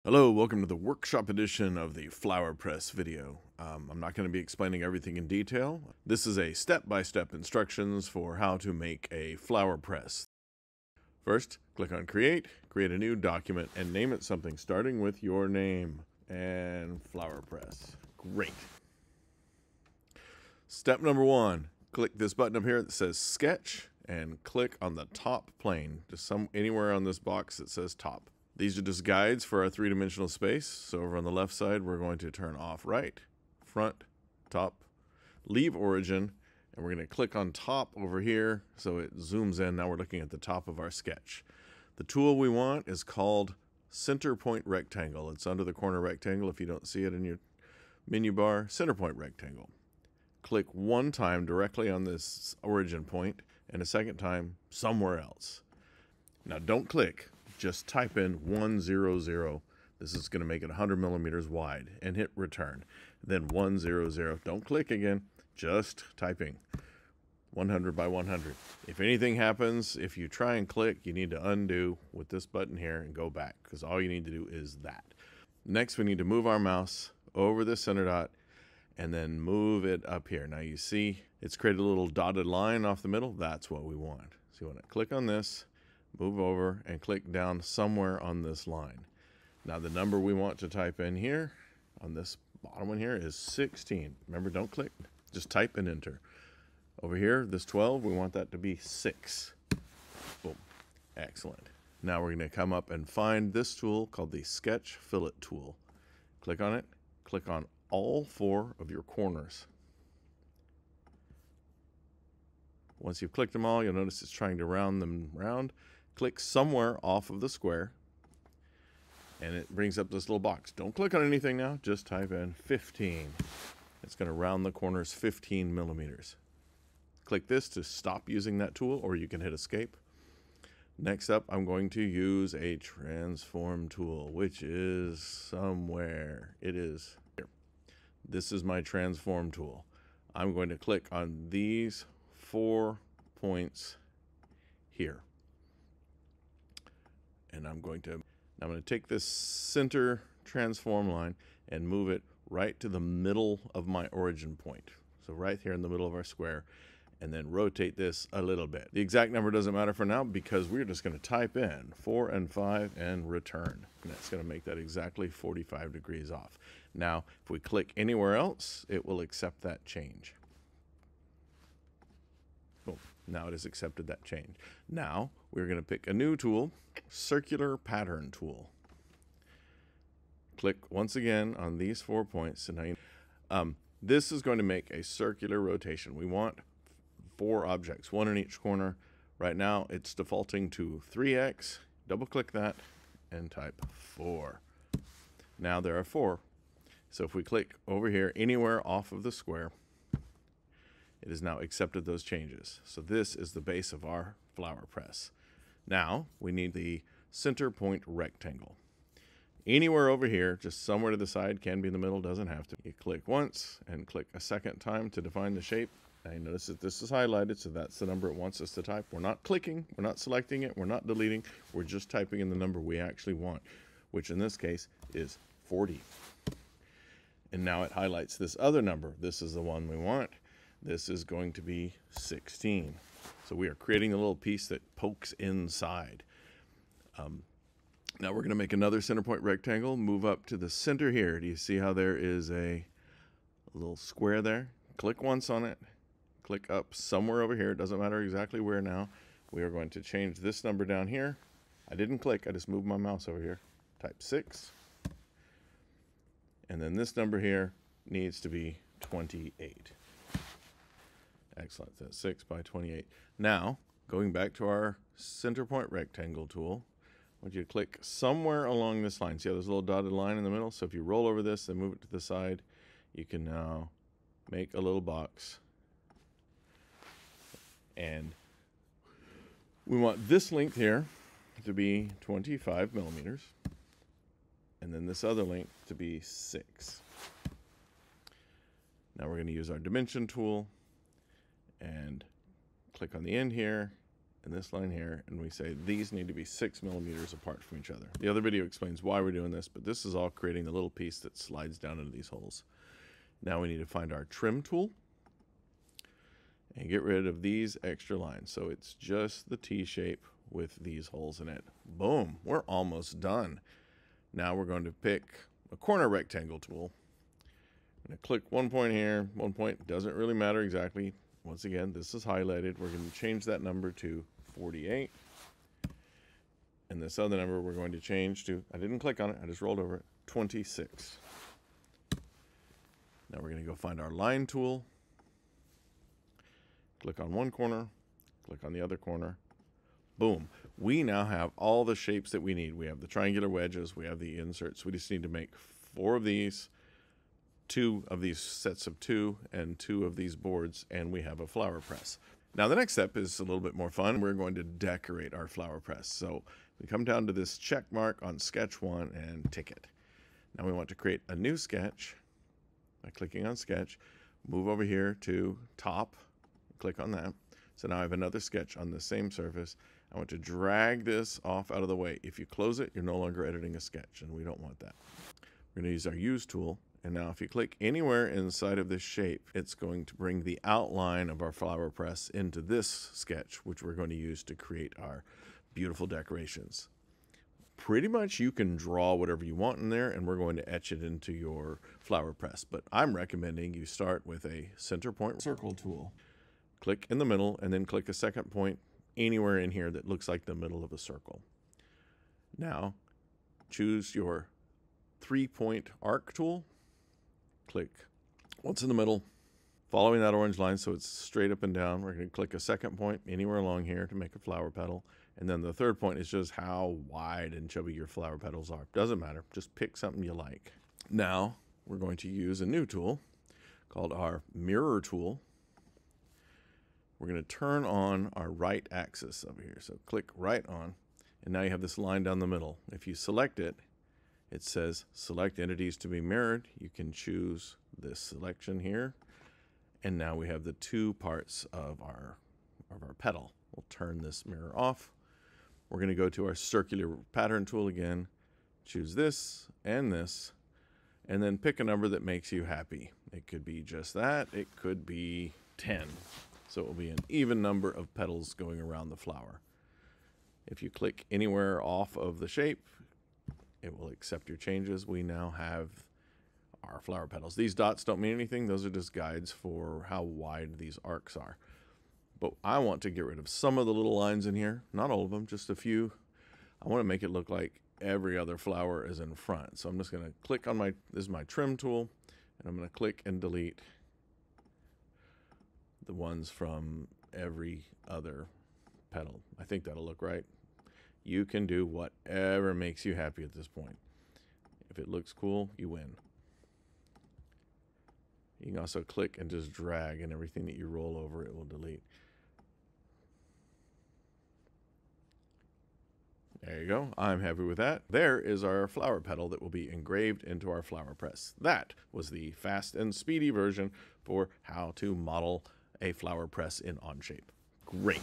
Hello, welcome to the workshop edition of the flower press video. I'm not going to be explaining everything in detail. This is a step-by-step instructions for how to make a flower press. First, click on create a new document, and name it something starting with your name and flower press. Great. Step number one, click this button up here that says sketch and click on the top plane, just anywhere on this box that says top. These are just guides for our three-dimensional space. So over on the left side, we're going to turn off right, front, top, leave origin, and we're going to click on top over here so it zooms in. Now we're looking at the top of our sketch. The tool we want is called center point rectangle. It's under the corner rectangle. If you don't see it in your menu bar, center point rectangle. Click one time directly on this origin point and a second time somewhere else. Now don't click. Just type in 100. This is going to make it 100 millimeters wide and hit return. Then 100. Don't click again. Just typing 100 by 100. If anything happens, if you try and click, you need to undo with this button here and go back because all you need to do is that. Next, we need to move our mouse over the center dot and then move it up here. Now you see it's created a little dotted line off the middle. That's what we want. So you want to click on this, move over and click down somewhere on this line. Now the number we want to type in here on this bottom one here is 16. Remember, don't click, just type and enter. Over here, this 12, we want that to be 6. Boom. Excellent. Now we're going to come up and find this tool called the Sketch Fillet tool. Click on it. Click on all 4 of your corners. Once you've clicked them all, you'll notice it's trying to round them round. Click somewhere off of the square, and it brings up this little box. Don't click on anything now, just type in 15. It's going to round the corners 15 millimeters. Click this to stop using that tool, or you can hit escape. Next up, I'm going to use a transform tool, which is somewhere. It is here. This is my transform tool. I'm going to click on these 4 points here. And I'm going to take this center transform line and move it right to the middle of my origin point. So right here in the middle of our square, and then rotate this a little bit. The exact number doesn't matter for now because we're just going to type in 4 and 5 and return. And that's going to make that exactly 45 degrees off. Now, if we click anywhere else, it will accept that change. Boom. Now it has accepted that change. Now we're going to pick a new tool, circular pattern tool. Click once again on these 4 points. And now this is going to make a circular rotation. We want 4 objects, 1 in each corner. Right now it's defaulting to 3x. Double click that and type 4. Now there are 4. So if we click over here anywhere off of the square, it has now accepted those changes. So this is the base of our flower press. Now we need the center point rectangle. Anywhere over here, just somewhere to the side, can be in the middle, doesn't have to. You click once and click a second time to define the shape. Now you notice that this is highlighted, so that's the number it wants us to type. We're not clicking, we're not selecting it, we're not deleting, we're just typing in the number we actually want, which in this case is 40. And now it highlights this other number. This is the one we want. This is going to be 16. So we are creating a little piece that pokes inside. Now we're going to make another center point rectangle, move up to the center here. Do you see how there is a little square there? Click once on it, click up somewhere over here. It doesn't matter exactly where now. We are going to change this number down here. I didn't click, I just moved my mouse over here. Type 6. And then this number here needs to be 28. Excellent. That's 6 by 28. Now, going back to our center point rectangle tool, I want you to click somewhere along this line. See how there's a little dotted line in the middle? So if you roll over this and move it to the side, you can now make a little box. And we want this length here to be 25 millimeters. And then this other length to be 6. Now we're going to use our dimension tool and click on the end here and this line here, and we say these need to be 6 millimeters apart from each other. The other video explains why we're doing this, but this is all creating the little piece that slides down into these holes. Now we need to find our trim tool and get rid of these extra lines. So it's just the T-shape with these holes in it. Boom, we're almost done. Now we're going to pick a corner rectangle tool. I'm going to click one point here, one point, doesn't really matter exactly. Once again, this is highlighted. We're going to change that number to 48. And this other number we're going to change to, I didn't click on it, I just rolled over it, 26. Now we're going to go find our line tool. Click on one corner, click on the other corner. Boom. We now have all the shapes that we need. We have the triangular wedges, we have the inserts. We just need to make 4 of these, 2 of these sets of 2, and 2 of these boards, and we have a flower press. Now the next step is a little bit more fun. We're going to decorate our flower press. So we come down to this check mark on sketch 1 and tick it. Now we want to create a new sketch by clicking on sketch, move over here to top, click on that. So now I have another sketch on the same surface. I want to drag this off out of the way. If you close it, you're no longer editing a sketch, and we don't want that. We're going to use our use tool. And now if you click anywhere inside of this shape, it's going to bring the outline of our flower press into this sketch, which we're going to use to create our beautiful decorations. Pretty much you can draw whatever you want in there, and we're going to etch it into your flower press. But I'm recommending you start with a center point circle tool. Click in the middle, and then click a second point anywhere in here that looks like the middle of a circle. Now choose your 3-point arc tool. Click what's in the middle, following that orange line so it's straight up and down. We're going to click a second point anywhere along here to make a flower petal. And then the third point is just how wide and chubby your flower petals are. Doesn't matter. Just pick something you like. Now we're going to use a new tool called our mirror tool. We're going to turn on our right axis over here. So click right on, and now you have this line down the middle. If you select it, it says select entities to be mirrored. You can choose this selection here. And now we have the 2 parts of our petal. We'll turn this mirror off. We're going to go to our circular pattern tool again, choose this, and then pick a number that makes you happy. It could be just that. It could be 10. So it will be an even number of petals going around the flower. If you click anywhere off of the shape, it will accept your changes. We now have our flower petals. These dots don't mean anything. Those are just guides for how wide these arcs are. But I want to get rid of some of the little lines in here. Not all of them, just a few. I want to make it look like every other flower is in front. So I'm just going to click on this is my trim tool, and I'm going to click and delete the ones from every other petal. I think that'll look right. You can do whatever makes you happy at this point. If it looks cool, you win. You can also click and just drag, and everything that you roll over, it will delete. There you go. I'm happy with that. There is our flower petal that will be engraved into our flower press. That was the fast and speedy version for how to model a flower press in Onshape. Great.